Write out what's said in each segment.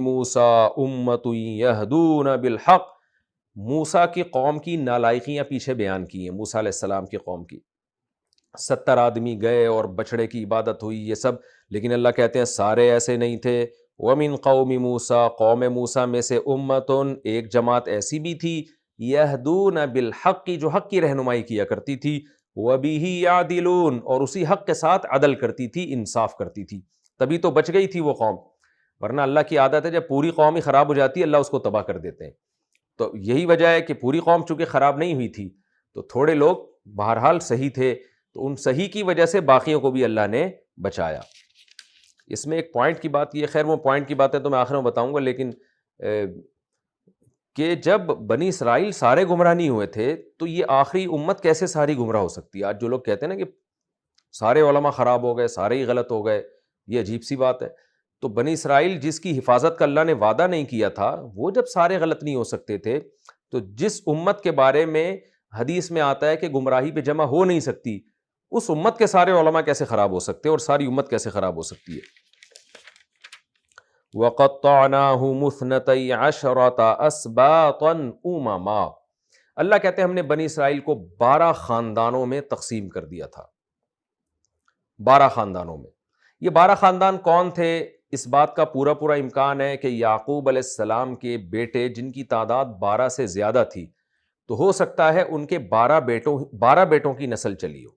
موسیٰ امۃ یہدون بالحق، موسیٰ کی قوم کی نالائقیاں پیچھے بیان کی ہیں، موسیٰ علیہ السلام کی قوم کی۔ 70 آدمی گئے اور بچڑے کی عبادت ہوئی، یہ سب، لیکن اللہ کہتے ہیں سارے ایسے نہیں تھے۔ وَمِن قَوْمِ مُوسیٰ، قوم موسیٰ میں سے امتن، ایک جماعت ایسی بھی تھی، یہدون بالحق، جو حق کی رہنمائی کیا کرتی تھی، وَبِهِ يَعْدِلُونَ، اور اسی حق کے ساتھ عدل کرتی تھی، انصاف کرتی تھی، تبھی تو بچ گئی تھی وہ قوم، ورنہ اللہ کی عادت ہے جب پوری قوم ہی خراب ہو جاتی ہے اللہ اس کو تباہ کر دیتے ہیں۔ تو یہی وجہ ہے کہ پوری قوم چونکہ خراب نہیں ہوئی تھی تو تھوڑے لوگ بہرحال صحیح تھے، تو ان صحیح کی وجہ سے باقیوں کو بھی اللہ نے بچایا۔ اس میں ایک پوائنٹ کی بات یہ، خیر وہ پوائنٹ کی باتیں تو میں آخر میں بتاؤں گا، لیکن کہ جب بنی اسرائیل سارے گمراہ نہیں ہوئے تھے تو یہ آخری امت کیسے ساری گمراہ ہو سکتی ہے؟ آج جو لوگ کہتے ہیں نا کہ سارے علماء خراب ہو گئے، سارے ہی غلط ہو گئے، یہ عجیب سی بات ہے۔ تو بنی اسرائیل جس کی حفاظت کا اللہ نے وعدہ نہیں کیا تھا، وہ جب سارے غلط نہیں ہو سکتے تھے، تو جس امت کے بارے میں حدیث میں آتا ہے کہ گمراہی پہ جمع ہو نہیں سکتی، اس امت کے سارے علماء کیسے خراب ہو سکتے اور ساری امت کیسے خراب ہو سکتی ہے؟ وَقَطَّعْنَاهُمُ اثْنَتَيْ عَشْرَةَ أَسْبَاطًا أُمَمًا، اللہ کہتے ہیں ہم نے بنی اسرائیل کو 12 خاندانوں میں تقسیم کر دیا تھا۔ 12 خاندانوں میں، یہ 12 خاندان کون تھے؟ اس بات کا پورا پورا امکان ہے کہ یعقوب علیہ السلام کے بیٹے جن کی تعداد 12 سے زیادہ تھی، تو ہو سکتا ہے ان کے 12 بیٹوں کی نسل چلی ہو۔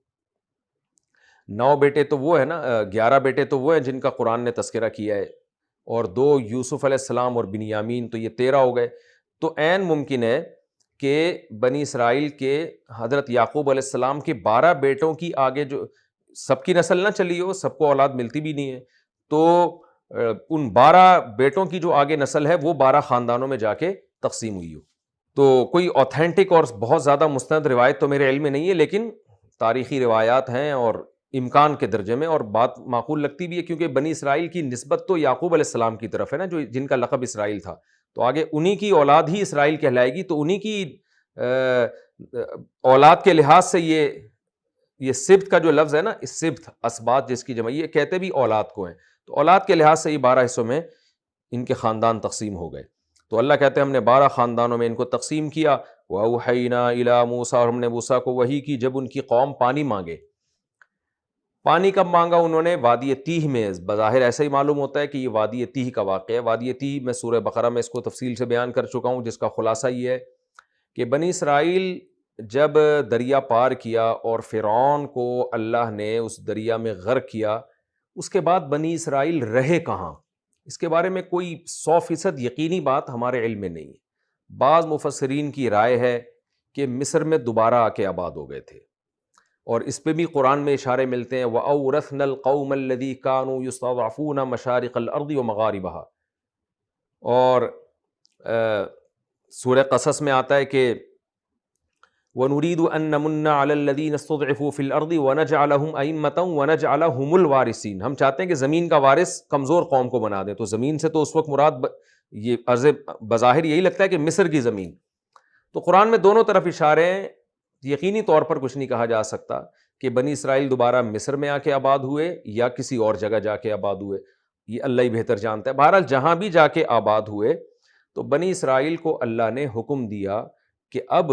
9 بیٹے تو وہ ہے نا، 11 بیٹے تو وہ ہیں جن کا قرآن نے تذکرہ کیا ہے، اور 2 یوسف علیہ السلام اور بنیامین، تو یہ 13 ہو گئے۔ تو عین ممکن ہے کہ بنی اسرائیل کے حضرت یعقوب علیہ السلام کے 12 بیٹوں کی آگے جو سب کی نسل نہ چلی ہو، سب کو اولاد ملتی بھی نہیں ہے، تو ان 12 بیٹوں کی جو آگے نسل ہے وہ 12 خاندانوں میں جا کے تقسیم ہوئی ہو۔ تو کوئی اوتھینٹک اور بہت زیادہ مستند روایت تو میرے علم میں نہیں ہے، لیکن تاریخی روایات ہیں اور امکان کے درجے میں، اور بات معقول لگتی بھی ہے، کیونکہ بنی اسرائیل کی نسبت تو یعقوب علیہ السلام کی طرف ہے نا، جو جن کا لقب اسرائیل تھا، تو آگے انہی کی اولاد ہی اسرائیل کہلائے گی، تو انہی کی اولاد کے لحاظ سے یہ سبت کا جو لفظ ہے نا، اس سبت اسباط جس کی جمع، یہ کہتے بھی اولاد کو ہیں، تو اولاد کے لحاظ سے یہ 12 حصوں میں ان کے خاندان تقسیم ہو گئے۔ تو اللہ کہتے ہیں ہم نے 12 خاندانوں میں ان کو تقسیم کیا۔ وَأَوْحَيْنَا إِلَىٰ مُوسَىٰ، اور ہم نے موسیٰ کو وحی کی جب ان کی قوم پانی مانگے۔ پانی کب مانگا انہوں نے؟ وادی تیہ میں۔ بظاہر ایسا ہی معلوم ہوتا ہے کہ یہ وادی تیہ کا واقعہ ہے۔ وادی تیہ میں سورہ بقرہ میں اس کو تفصیل سے بیان کر چکا ہوں، جس کا خلاصہ یہ ہے کہ بنی اسرائیل جب دریا پار کیا اور فرعون کو اللہ نے اس دریا میں غرق کیا، اس کے بعد بنی اسرائیل رہے کہاں، اس کے بارے میں کوئی 100% یقینی بات ہمارے علم میں نہیں ہے۔ بعض مفسرین کی رائے ہے کہ مصر میں دوبارہ آ کے آباد ہو گئے تھے، اور اس پہ بھی قرآن میں اشارے ملتے ہیں، وَأَوْرَثْنَا الْقَوْمَ الَّذِي كَانُوا يُسْتَضْعَفُونَ مَشَارِقَ الْأَرْضِ وَمَغَارِبَهَا، اور سورہ قصص میں آتا ہے کہ وَنُرِيدُ أَن نَّمُنَّ عَلَى الَّذِينَ اسْتُضْعِفُوا فِي الْأَرْضِ وَنَجْعَلَهُمْ أَئِمَّةً وَنَجْعَلَهُمُ الْوَارِثِينَ، ہم چاہتے ہیں کہ زمین کا وارث کمزور قوم کو بنا دیں۔ تو زمین سے تو اس وقت مراد یہ عرض بظاہر یہی لگتا ہے کہ مصر کی زمین، تو قرآن میں دونوں طرف اشارے ہیں، یقینی طور پر کچھ نہیں کہا جا سکتا کہ بنی اسرائیل دوبارہ مصر میں آ کے آباد ہوئے یا کسی اور جگہ جا کے آباد ہوئے، یہ اللہ ہی بہتر جانتا ہے۔ بہرحال جہاں بھی جا کے آباد ہوئے تو بنی اسرائیل کو اللہ نے حکم دیا کہ اب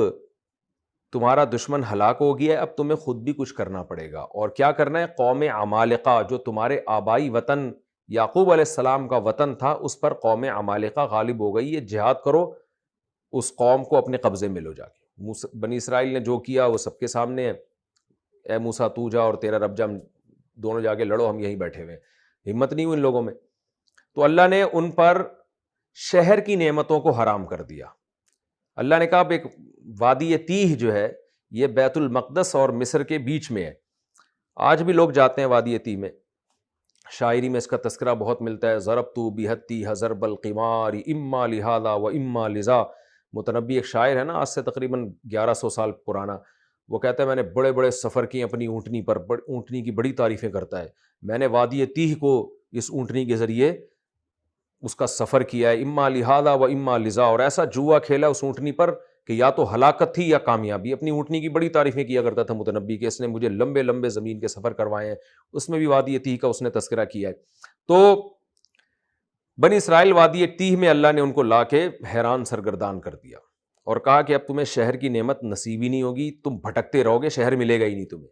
تمہارا دشمن ہلاک ہو گیا ہے، اب تمہیں خود بھی کچھ کرنا پڑے گا، اور کیا کرنا ہے؟ قوم عمالقہ جو تمہارے آبائی وطن یعقوب علیہ السلام کا وطن تھا، اس پر قوم عمالقہ غالب ہو گئی ہے، جہاد کرو، اس قوم کو اپنے قبضے میں لو جا کے۔ بنی اسرائیل نے جو کیا وہ سب کے سامنے ہے، اے موسیٰ تو جا اور تیرا رب جا، ہم دونوں جا کے لڑو، ہم یہیں بیٹھے ہوئے، ہمت نہیں ہوئی ان لوگوں میں۔ تو اللہ نے ان پر شہر کی نعمتوں کو حرام کر دیا۔ اللہ نے کہا اب ایک وادی تیہ جو ہے یہ بیت المقدس اور مصر کے بیچ میں ہے، آج بھی لوگ جاتے ہیں وادی تیہ میں، شاعری میں اس کا تذکرہ بہت ملتا ہے، ضربت بہتی ضرب القمار اما لہذا و اما لذا۔ متنبی ایک شاعر ہے نا، آج سے تقریباً 1100 سال پرانا، وہ کہتا ہے میں نے بڑے بڑے سفر کیے اپنی اونٹنی پر، اونٹنی کی بڑی تعریفیں کرتا ہے، میں نے وادی تیہ کو اس اونٹنی کے ذریعے اس کا سفر کیا ہے، اما لہذا و اما لذا، اور ایسا جوا کھیلا اس اونٹنی پر کہ یا تو ہلاکت تھی یا کامیابی۔ اپنی اونٹنی کی بڑی تعریفیں کیا کرتا تھا متنبی کہ اس نے مجھے لمبے لمبے زمین کے سفر کروائے ہیں، اس میں بھی وادی تیہ کا اس نے تذکرہ کیا ہے۔ تو بنی اسرائیل وادی تیہ میں اللہ نے ان کو لا کے حیران سرگردان کر دیا اور کہا کہ اب تمہیں شہر کی نعمت نصیب ہی نہیں ہوگی، تم بھٹکتے رہو گے، شہر ملے گا ہی نہیں تمہیں۔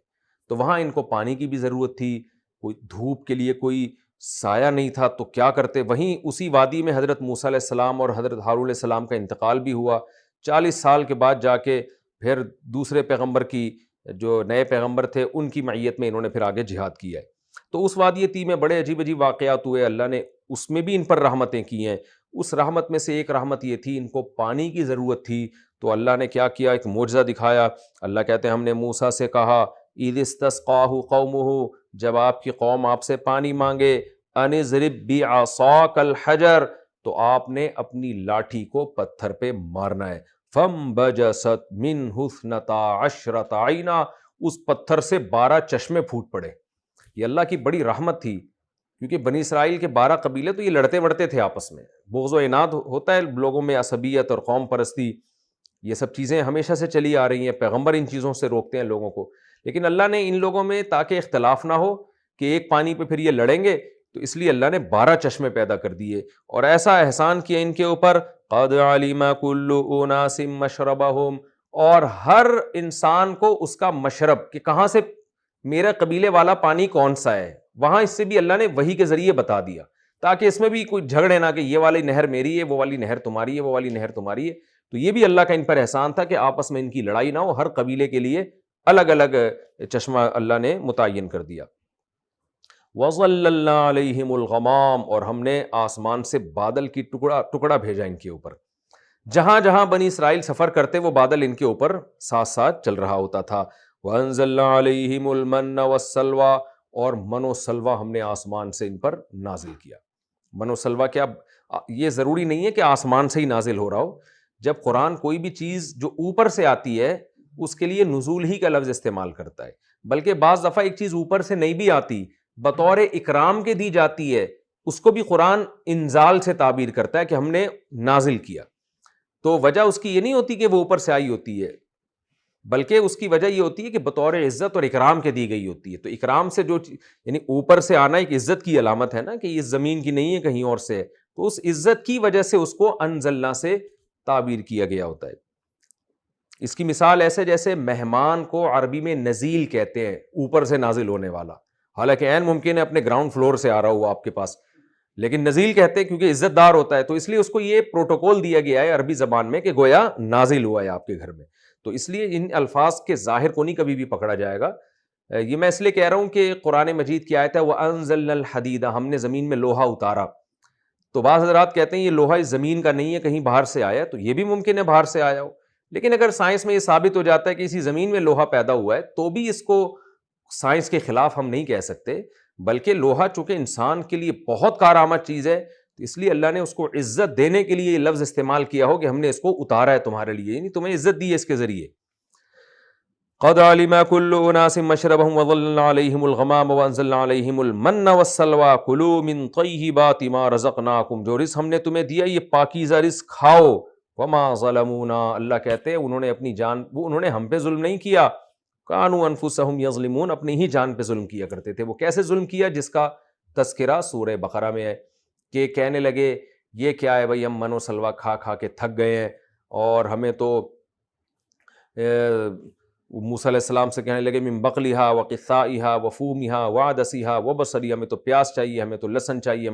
تو وہاں ان کو پانی کی بھی ضرورت تھی، کوئی دھوپ کے لیے کوئی سایہ نہیں تھا، تو کیا کرتے؟ وہیں اسی وادی میں حضرت موسیٰ علیہ السلام اور حضرت ہارون علیہ السلام کا انتقال بھی ہوا۔ 40 سال کے بعد جا کے پھر دوسرے پیغمبر کی، جو نئے پیغمبر تھے، ان کی معیت میں انہوں نے پھر آگے جہاد کیا ہے۔ تو اس وادی تیہ میں بڑے عجیب عجیب واقعات ہوئے، اللہ نے اس میں بھی ان پر رحمتیں کی ہیں۔ اس رحمت میں سے ایک رحمت یہ تھی، ان کو پانی کی ضرورت تھی، تو اللہ نے کیا کیا؟ ایک معجزہ دکھایا۔ اللہ کہتے ہیں ہم نے موسیٰ سے کہا اذ استسقاہ قومہ، جب آپ کی قوم آپ سے پانی مانگے، ان اضرب بعصاک الحجر، تو آپ نے اپنی لاٹھی کو پتھر پہ مارنا ہے۔ فانبجست منہ اثنتا عشرۃ عینا، اس پتھر سے 12 چشمے پھوٹ پڑے۔ یہ اللہ کی بڑی رحمت تھی، کیونکہ بنی اسرائیل کے 12 قبیلے تو یہ لڑتے وڑتے تھے آپس میں، بغض و عناد ہوتا ہے لوگوں میں، عصبیت اور قوم پرستی، یہ سب چیزیں ہمیشہ سے چلی آ رہی ہیں، پیغمبر ان چیزوں سے روکتے ہیں لوگوں کو، لیکن اللہ نے ان لوگوں میں تاکہ اختلاف نہ ہو کہ ایک پانی پہ پھر یہ لڑیں گے، تو اس لیے اللہ نے 12 چشمے پیدا کر دیے، اور ایسا احسان کیا ان کے اوپر، قد علم کل اناس مشربہم، اور ہر انسان کو اس کا مشرب، کہ کہاں سے میرا قبیلے والا پانی کون سا ہے، وہاں اس سے بھی اللہ نے وحی کے ذریعے بتا دیا، تاکہ اس میں بھی کوئی جھگڑے نہ کہ یہ والی نہر میری ہے، وہ والی نہر تمہاری ہے، وہ والی نہر تمہاری ہے۔ تو یہ بھی اللہ کا ان پر احسان تھا کہ آپس میں ان کی لڑائی نہ ہو، ہر قبیلے کے لیے الگ الگ چشمہ اللہ نے متعین کر دیا۔ وَظَلَّلْنَا عَلَيْهِمُ الْغَمَامَ، اور ہم نے آسمان سے بادل کی ٹکڑا بھیجا ان کے اوپر، جہاں جہاں بنی اسرائیل سفر کرتے وہ بادل ان کے اوپر ساتھ ساتھ چل رہا ہوتا تھا۔ وَأَنزَلْنَا عَلَيْهِمُ الْمَنَّ وَالسَّلْوَىٰ، اور من و سلوہ ہم نے آسمان سے ان پر نازل کیا۔ من و سلوہ کیا؟ یہ ضروری نہیں ہے کہ آسمان سے ہی نازل ہو رہا ہو، جب قرآن کوئی بھی چیز جو اوپر سے آتی ہے اس کے لیے نزول ہی کا لفظ استعمال کرتا ہے، بلکہ بعض دفعہ ایک چیز اوپر سے نہیں بھی آتی، بطور اکرام کے دی جاتی ہے، اس کو بھی قرآن انزال سے تعبیر کرتا ہے کہ ہم نے نازل کیا۔ تو وجہ اس کی یہ نہیں ہوتی کہ وہ اوپر سے آئی ہوتی ہے، بلکہ اس کی وجہ یہ ہوتی ہے کہ بطور عزت اور اکرام کے دی گئی ہوتی ہے۔ تو اکرام سے جو یعنی اوپر سے آنا ایک عزت کی علامت ہے نا، کہ یہ زمین کی نہیں ہے کہیں اور سے، تو اس عزت کی وجہ سے اس کو انزلنا سے تعبیر کیا گیا ہوتا ہے۔ اس کی مثال ایسے جیسے مہمان کو عربی میں نزیل کہتے ہیں، اوپر سے نازل ہونے والا، حالانکہ عین ممکن ہے اپنے گراؤنڈ فلور سے آ رہا ہوا آپ کے پاس، لیکن نزیل کہتے ہیں کیونکہ عزت دار ہوتا ہے، تو اس لیے اس کو یہ پروٹوکول دیا گیا ہے عربی زبان میں کہ گویا نازل ہوا ہے آپ کے گھر میں۔ تو اس لیے ان الفاظ کے ظاہر کو نہیں کبھی بھی پکڑا جائے گا۔ یہ میں اس لیے کہہ رہا ہوں کہ قرآن مجید کی آیت ہے وَأَنزَلْنَا الْحَدِيدَ، ہم نے زمین میں لوہا اتارا۔ تو بعض حضرات کہتے ہیں یہ لوہا اس زمین کا نہیں ہے، کہیں باہر سے آیا، تو یہ بھی ممکن ہے باہر سے آیا ہو، لیکن اگر سائنس میں یہ ثابت ہو جاتا ہے کہ اسی زمین میں لوہا پیدا ہوا ہے تو بھی اس کو سائنس کے خلاف ہم نہیں کہہ سکتے، بلکہ لوہا چونکہ انسان کے لیے بہت کارآمد چیز ہے، تو اس لیے اللہ نے اس کو عزت دینے کے لیے یہ لفظ استعمال کیا ہو کہ ہم نے اس کو اتارا ہے تمہارے لیے، یعنی تمہیں عزت دی ہے اس کے ذریعے۔ قد علم كل اناس مشربهم وظللنا عليهم الغمام وانزلنا عليهم المن والسلوى كلوا من طيبات ما رزقناكم، جو رزق ہم نے تمہیں دیا یہ پاکیزہ رزق کھاؤ۔ وما ظلمونا، اللہ کہتے ہیں انہوں نے اپنی جان، انہوں نے ہم پہ ظلم نہیں کیا، كانوا انفسهم يظلمون، اپنی ہی جان پہ ظلم کیا کرتے تھے۔ وہ کیسے ظلم کیا؟ جس کا تذکرہ سورہ بقرہ میں ہے، کہ کہنے لگے یہ کیا ہے بھائی، ہم من و سلوہ کھا کھا کے تھک گئے ہیں، اور ہمیں تو موسیٰ علیہ السلام سے کہنے لگے من بقلہا وقثائہا وفومہا وعدسہا وبصری، ہمیں تو پیاز چاہیے، ہمیں تو لہسن چاہیے،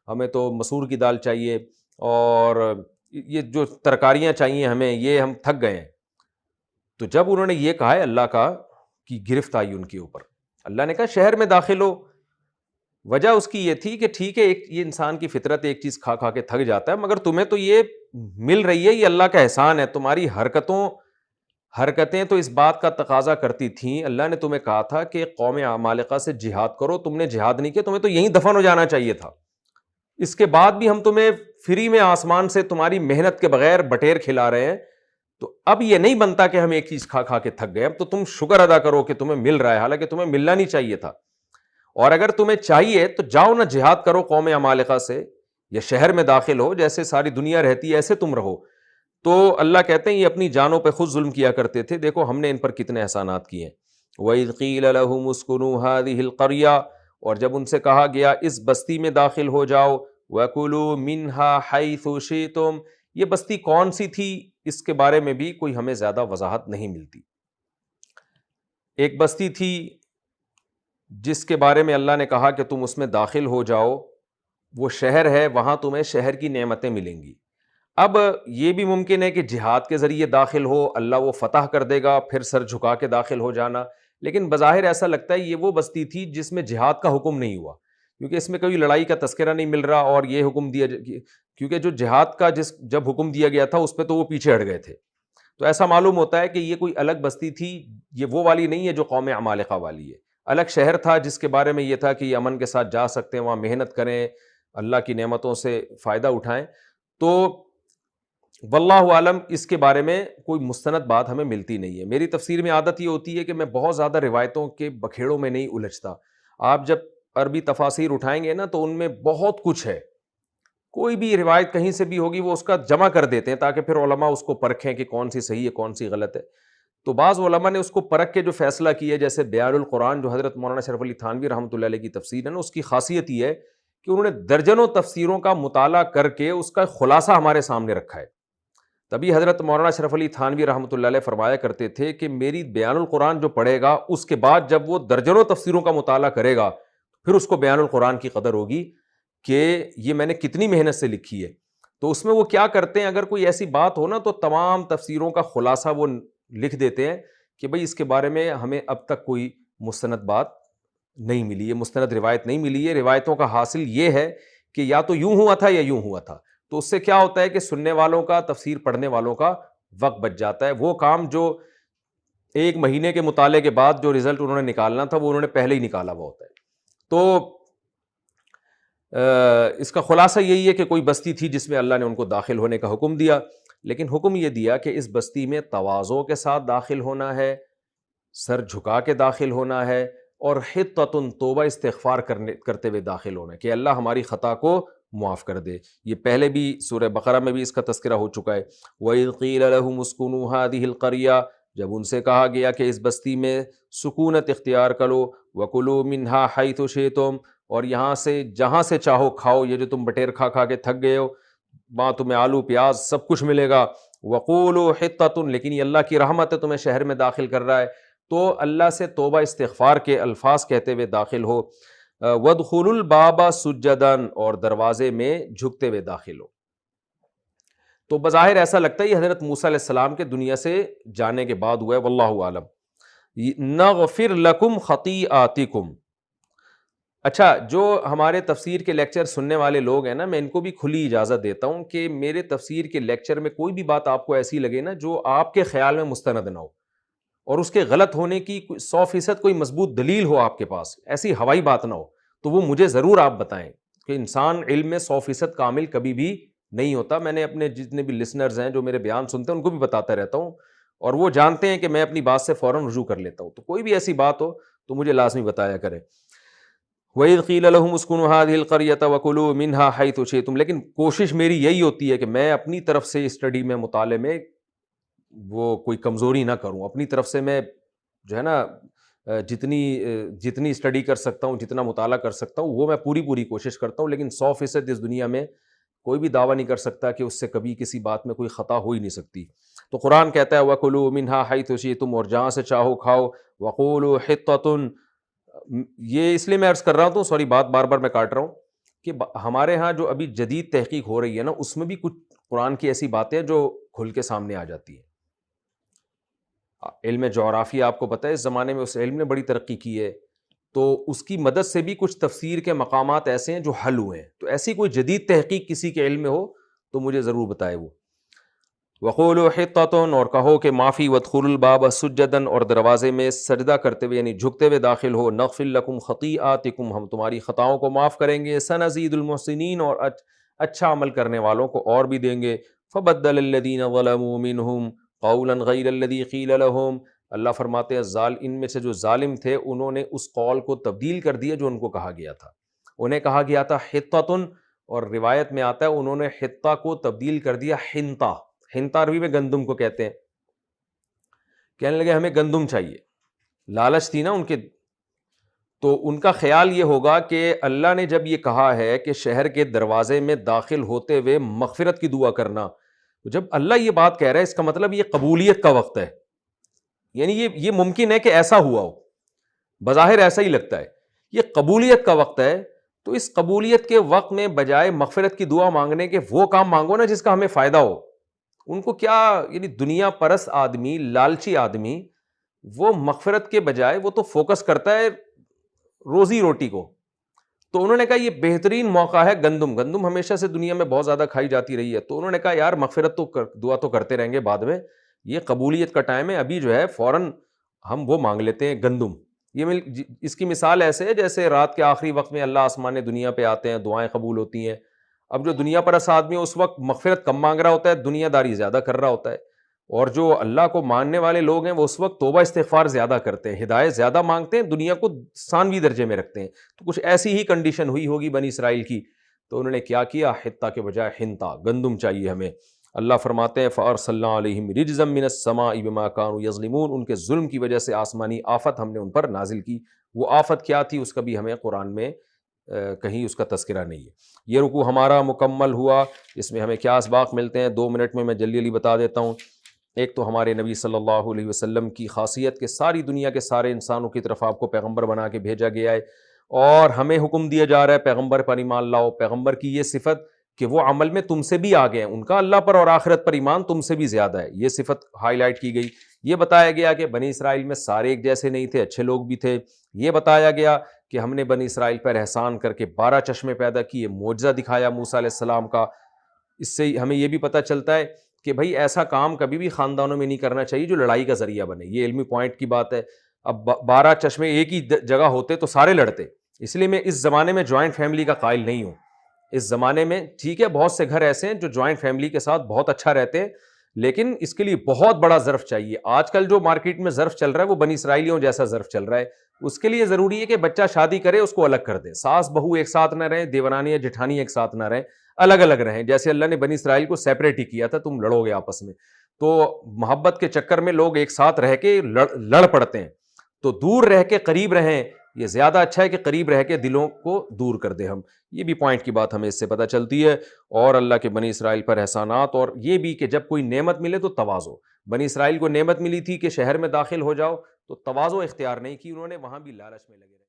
ہمیں تو مسور کی دال چاہیے، اور یہ جو ترکاریاں چاہیے ہمیں، یہ ہم تھک گئے ہیں۔ تو جب انہوں نے یہ کہا ہے، اللہ کا کی گرفت آئی ان کے اوپر، اللہ نے کہا شہر میں داخل ہو۔ وجہ اس کی یہ تھی کہ ٹھیک ہے یہ انسان کی فطرت ایک چیز کھا کھا کے تھک جاتا ہے، مگر تمہیں تو یہ مل رہی ہے، یہ اللہ کا احسان ہے، تمہاری حرکتیں تو اس بات کا تقاضا کرتی تھیں، اللہ نے تمہیں کہا تھا کہ قوم عمالقہ سے جہاد کرو، تم نے جہاد نہیں کیا، تمہیں تو یہیں دفن ہو جانا چاہیے تھا۔ اس کے بعد بھی ہم تمہیں فری میں آسمان سے تمہاری محنت کے بغیر بٹیر کھلا رہے ہیں، تو اب یہ نہیں بنتا کہ ہم ایک چیز کھا کھا کے تھک گئے، اب تو تم شکر ادا کرو کہ تمہیں مل رہا ہے، حالانکہ تمہیں ملنا نہیں چاہیے تھا۔ اور اگر تمہیں چاہیے تو جاؤ نہ جہاد کرو قوم عمالقہ سے، یا شہر میں داخل ہو، جیسے ساری دنیا رہتی ہے ایسے تم رہو۔ تو اللہ کہتے ہیں یہ اپنی جانوں پہ خود ظلم کیا کرتے تھے، دیکھو ہم نے ان پر کتنے احسانات کیے ہیں۔ وَإِذْ قِيلَ لَهُمُ اسْكُنُوا هَٰذِهِ الْقَرْيَةَ، اور جب ان سے کہا گیا اس بستی میں داخل ہو جاؤ، وَكُلُوا مِنْهَا حَيْثُ شِئْتُمْ. یہ بستی کون سی تھی اس کے بارے میں بھی کوئی ہمیں زیادہ وضاحت نہیں ملتی. ایک بستی تھی جس کے بارے میں اللہ نے کہا کہ تم اس میں داخل ہو جاؤ، وہ شہر ہے، وہاں تمہیں شہر کی نعمتیں ملیں گی. اب یہ بھی ممکن ہے کہ جہاد کے ذریعے داخل ہو، اللہ وہ فتح کر دے گا، پھر سر جھکا کے داخل ہو جانا. لیکن بظاہر ایسا لگتا ہے یہ وہ بستی تھی جس میں جہاد کا حکم نہیں ہوا، کیونکہ اس میں کوئی لڑائی کا تذکرہ نہیں مل رہا. اور یہ حکم دیا کیونکہ جو جہاد کا جب حکم دیا گیا تھا اس پہ تو وہ پیچھے ہٹ گئے تھے. تو ایسا معلوم ہوتا ہے کہ یہ کوئی الگ بستی تھی، یہ وہ والی نہیں ہے جو قوم عمالقہ والی ہے. الگ شہر تھا جس کے بارے میں یہ تھا کہ یہ امن کے ساتھ جا سکتے ہیں، وہاں محنت کریں، اللہ کی نعمتوں سے فائدہ اٹھائیں. تو واللہ عالم اس کے بارے میں کوئی مستند بات ہمیں ملتی نہیں ہے. میری تفسیر میں عادت یہ ہوتی ہے کہ میں بہت زیادہ روایتوں کے بکھیڑوں میں نہیں الجھتا. آپ جب عربی تفاسیر اٹھائیں گے نا تو ان میں بہت کچھ ہے، کوئی بھی روایت کہیں سے بھی ہوگی وہ اس کا جمع کر دیتے ہیں تاکہ پھر علماء اس کو پرکھیں کہ کون سی صحیح ہے کون سی غلط ہے. تو بعض علماء نے اس کو پرکھ کے جو فیصلہ کیا، جیسے بیان القرآن جو حضرت مولانا شرف علی تھانوی رحمۃ اللہ علیہ کی تفسیر ہے نا، اس کی خاصیت یہ ہے کہ انہوں نے درجنوں تفسیروں کا مطالعہ کر کے اس کا خلاصہ ہمارے سامنے رکھا ہے. تبھی حضرت مولانا شرف علی تھانوی رحمۃ اللہ علیہ فرمایا کرتے تھے کہ میری بیان القرآن جو پڑھے گا اس کے بعد جب وہ درجنوں تفسیروں کا مطالعہ کرے گا پھر اس کو بیان القرآن کی قدر ہوگی کہ یہ میں نے کتنی محنت سے لکھی ہے. تو اس میں وہ کیا کرتے ہیں، اگر کوئی ایسی بات ہو نا تو تمام تفسیروں کا خلاصہ وہ لکھ دیتے ہیں کہ بھئی اس کے بارے میں ہمیں اب تک کوئی مستند بات نہیں ملی ہے، مستند روایت نہیں ملی ہے. روایتوں کا حاصل یہ ہے کہ یا تو یوں ہوا تھا یا یوں ہوا تھا. تو اس سے کیا ہوتا ہے کہ سننے والوں کا، تفسیر پڑھنے والوں کا وقت بچ جاتا ہے. وہ کام جو ایک مہینے کے مطالعے کے بعد جو رزلٹ انہوں نے نکالنا تھا وہ انہوں نے پہلے ہی نکالا ہوا ہوتا ہے. تو اس کا خلاصہ یہی ہے کہ کوئی بستی تھی جس میں اللہ نے ان کو داخل ہونے کا حکم دیا، لیکن حکم یہ دیا کہ اس بستی میں تواضع کے ساتھ داخل ہونا ہے، سر جھکا کے داخل ہونا ہے، اور حطۃ توبہ استغفار کرتے ہوئے داخل ہونا ہے کہ اللہ ہماری خطا کو معاف کر دے. یہ پہلے بھی سورہ بقرہ میں بھی اس کا تذکرہ ہو چکا ہے. وَإِذْ قِيلَ لَهُمُ اسْكُنُوا هَٰذِهِ الْقَرْيَةَ، جب ان سے کہا گیا کہ اس بستی میں سکونت اختیار کرو، وَكُلُوا مِنْهَا حَيْثُ شِئْتُمْ، اور یہاں سے جہاں سے چاہو کھاؤ، یہ جو تم بٹیر کھا کھا کے تھک گئے ہو، وہاں تمہیں آلو پیاز سب کچھ ملے گا. وَقُولُوا حِطَّةٌ، لیکن یہ اللہ کی رحمت ہے تمہیں شہر میں داخل کر رہا ہے تو اللہ سے توبہ استغفار کے الفاظ کہتے ہوئے داخل ہو. وَادْخُلُوا الْبَابَ سُجَّدًا، اور دروازے میں جھکتے ہوئے داخل ہو. تو بظاہر ایسا لگتا ہے یہ حضرت موسیٰ علیہ السلام کے دنیا سے جانے کے بعد ہوا ہے، واللہ عالم. نغفر لکم خطیئاتکم. اچھا، جو ہمارے تفسیر کے لیکچر سننے والے لوگ ہیں نا، میں ان کو بھی کھلی اجازت دیتا ہوں کہ میرے تفسیر کے لیکچر میں کوئی بھی بات آپ کو ایسی لگے نا جو آپ کے خیال میں مستند نہ ہو، اور اس کے غلط ہونے کی 100% کوئی مضبوط دلیل ہو آپ کے پاس، ایسی ہوائی بات نہ ہو، تو وہ مجھے ضرور آپ بتائیں. کہ انسان علم میں 100% کامل کبھی بھی نہیں ہوتا. میں نے اپنے جتنے بھی لسنرز ہیں جو میرے بیان سنتے ہیں ان کو بھی بتاتا رہتا ہوں، اور وہ جانتے ہیں کہ میں اپنی بات سے فوراً رجوع کر لیتا ہوں. تو کوئی بھی ایسی بات ہو تو مجھے لازمی بتایا کریں. وَإِذْ قِيلَ لَهُمُ اسْكُنُوا هَٰذِهِ الْقَرْيَةَ وَكُلُوا مِنْهَا حَيْثُ شِئْتُمْ. لیکن کوشش میری یہی ہوتی ہے کہ میں اپنی طرف سے اسٹڈی میں، مطالعے میں وہ کوئی کمزوری نہ کروں. اپنی طرف سے میں جو ہے نا جتنی اسٹڈی کر سکتا ہوں، جتنا مطالعہ کر سکتا ہوں، وہ میں پوری کوشش کرتا ہوں. لیکن 100% اس دنیا میں کوئی بھی دعویٰ نہیں کر سکتا کہ اس سے کبھی کسی بات میں کوئی خطا ہو ہی نہیں سکتی. تو قرآن کہتا ہے وَكُلُوا مِنْهَا حَيْثُ شِئْتُمْ، اور جہاں سے چاہو کھاؤ. وَقُولُوا حِطَّةٌ، یہ اس لیے میں عرض کر رہا ہوں، سوری بات بار بار میں کاٹ رہا ہوں، کہ ہمارے ہاں جو ابھی جدید تحقیق ہو رہی ہے نا، اس میں بھی کچھ قرآن کی ایسی باتیں جو کھل کے سامنے آ جاتی ہیں. علم جغرافیہ آپ کو پتہ ہے اس زمانے میں اس علم نے بڑی ترقی کی ہے، تو اس کی مدد سے بھی کچھ تفسیر کے مقامات ایسے ہیں جو حل ہوئے ہیں. تو ایسی کوئی جدید تحقیق کسی کے علم میں ہو تو مجھے ضرور بتائے وہ. وَقُولُوا حِطَّةٌ، اور کہو کہ معافی. وَادْخُلُوا الْبَابَ سُجَّدًا، اور دروازے میں سجدہ کرتے ہوئے یعنی جھکتے ہوئے داخل ہو. نغفر لکم خطیئاتکم، ہم تمہاری خطاؤں کو معاف کریں گے. سنزید المحسنین، اور اچھا عمل کرنے والوں کو اور بھی دیں گے. فبدل الذین ظلموا منہم قولا غیر الذی قیل لهم، اللہ فرماتے ہیں ان میں سے جو ظالم تھے انہوں نے اس قول کو تبدیل کر دیا جو ان کو کہا گیا تھا. انہیں کہا گیا تھا حطۃ، اور روایت میں آتا ہے انہوں نے حطہ کو تبدیل کر دیا حنطہ. حنطہ عربی میں گندم کو کہتے ہیں. کہنے لگے ہمیں گندم چاہیے، لالچ تھی نا ان کے. تو ان کا خیال یہ ہوگا کہ اللہ نے جب یہ کہا ہے کہ شہر کے دروازے میں داخل ہوتے ہوئے مغفرت کی دعا کرنا، تو جب اللہ یہ بات کہہ رہا ہے اس کا مطلب یہ قبولیت کا وقت ہے، یعنی یہ ممکن ہے کہ ایسا ہوا ہو، بظاہر ایسا ہی لگتا ہے، یہ قبولیت کا وقت ہے، تو اس قبولیت کے وقت میں بجائے مغفرت کی دعا مانگنے کے وہ کام مانگو نا جس کا ہمیں فائدہ ہو۔ ان کو کیا، یعنی دنیا پرست آدمی، لالچی آدمی، وہ مغفرت کے بجائے وہ تو فوکس کرتا ہے روزی روٹی کو، تو انہوں نے کہا یہ بہترین موقع ہے، گندم ہمیشہ سے دنیا میں بہت زیادہ کھائی جاتی رہی ہے، تو انہوں نے کہا یار مغفرت تو دعا تو کرتے رہیں گے بعد میں، یہ قبولیت کا ٹائم ہے، ابھی جو ہے فوراً ہم وہ مانگ لیتے ہیں گندم۔ اس کی مثال ایسے ہے جیسے رات کے آخری وقت میں اللہ آسمان دنیا پہ آتے ہیں، دعائیں قبول ہوتی ہیں۔ اب جو دنیا پر آدمی ہے اس وقت مغفرت کم مانگ رہا ہوتا ہے، دنیا داری زیادہ کر رہا ہوتا ہے، اور جو اللہ کو ماننے والے لوگ ہیں وہ اس وقت توبہ استغفار زیادہ کرتے ہیں، ہدایت زیادہ مانگتے ہیں، دنیا کو ثانوی درجے میں رکھتے ہیں۔ تو کچھ ایسی ہی کنڈیشن ہوئی ہوگی بنی اسرائیل کی، تو انہوں نے کیا کیا، حتہ کے بجائے حنطہ، گندم چاہیے ہمیں۔ اللہ فرماتے ہیں فَأَرْسَلْنَا عَلَيْهِمْ رِجْزًا مِّنَ السَّمَاءِ بِمَا كَانُوا يَظْلِمُونَ، ان کے ظلم کی وجہ سے آسمانی آفت ہم نے ان پر نازل کی۔ وہ آفت کیا تھی اس کا بھی ہمیں قرآن میں کہیں اس کا تذکرہ نہیں ہے۔ یہ رکوع ہمارا مکمل ہوا، اس میں ہمیں کیا اسباق ملتے ہیں 2 منٹ میں میں جلدی جلدی بتا دیتا ہوں۔ ایک تو ہمارے نبی صلی اللہ علیہ وسلم کی خاصیت کہ ساری دنیا کے سارے انسانوں کی طرف آپ کو پیغمبر بنا کے بھیجا گیا ہے، اور ہمیں حکم دیا جا رہا ہے پیغمبر پر ایمان لاؤ۔ پیغمبر کی یہ صفت کہ وہ عمل میں تم سے بھی آگے ہیں، ان کا اللہ پر اور آخرت پر ایمان تم سے بھی زیادہ ہے، یہ صفت ہائی لائٹ کی گئی۔ یہ بتایا گیا کہ بنی اسرائیل میں سارے ایک جیسے نہیں تھے، اچھے لوگ بھی تھے۔ یہ بتایا گیا کہ ہم نے بنی اسرائیل پر احسان کر کے 12 چشمے پیدا کیے، معجزہ دکھایا موسیٰ علیہ السلام کا۔ اس سے ہمیں یہ بھی پتہ چلتا ہے کہ بھائی ایسا کام کبھی بھی خاندانوں میں نہیں کرنا چاہیے جو لڑائی کا ذریعہ بنے، یہ علمی پوائنٹ کی بات ہے۔ اب 12 چشمے ایک ہی جگہ ہوتے تو سارے لڑتے، اس لیے میں اس زمانے میں جوائنٹ فیملی کا قائل نہیں ہوں۔ اس زمانے میں ٹھیک ہے بہت سے گھر ایسے ہیں جو جوائنٹ فیملی کے ساتھ بہت اچھا رہتے ہیں، لیکن اس کے لیے بہت بڑا ظرف چاہیے۔ آج کل جو مارکیٹ میں ظرف چل رہا ہے وہ بنی اسرائیلیوں جیسا ظرف چل رہا ہے۔ اس کے لیے ضروری ہے کہ بچہ شادی کرے اس کو الگ کر دے، ساس بہو ایک ساتھ نہ رہیں، دیورانی یا جٹھانی ایک ساتھ نہ رہیں، الگ الگ رہیں، جیسے اللہ نے بنی اسرائیل کو سیپریٹ ہی کیا تھا، تم لڑو گے آپس میں۔ تو محبت کے چکر میں لوگ ایک ساتھ رہ کے لڑ پڑتے ہیں، تو دور رہ کے قریب رہیں، یہ زیادہ اچھا ہے کہ قریب رہ کے دلوں کو دور کر دیں ہم۔ یہ بھی پوائنٹ کی بات ہمیں اس سے پتہ چلتی ہے۔ اور اللہ کے بنی اسرائیل پر احسانات، اور یہ بھی کہ جب کوئی نعمت ملے تو تواضع۔ بنی اسرائیل کو نعمت ملی تھی کہ شہر میں داخل ہو جاؤ، تو تواضع اختیار نہیں کی انہوں نے، وہاں بھی لالچ میں لگے رہے۔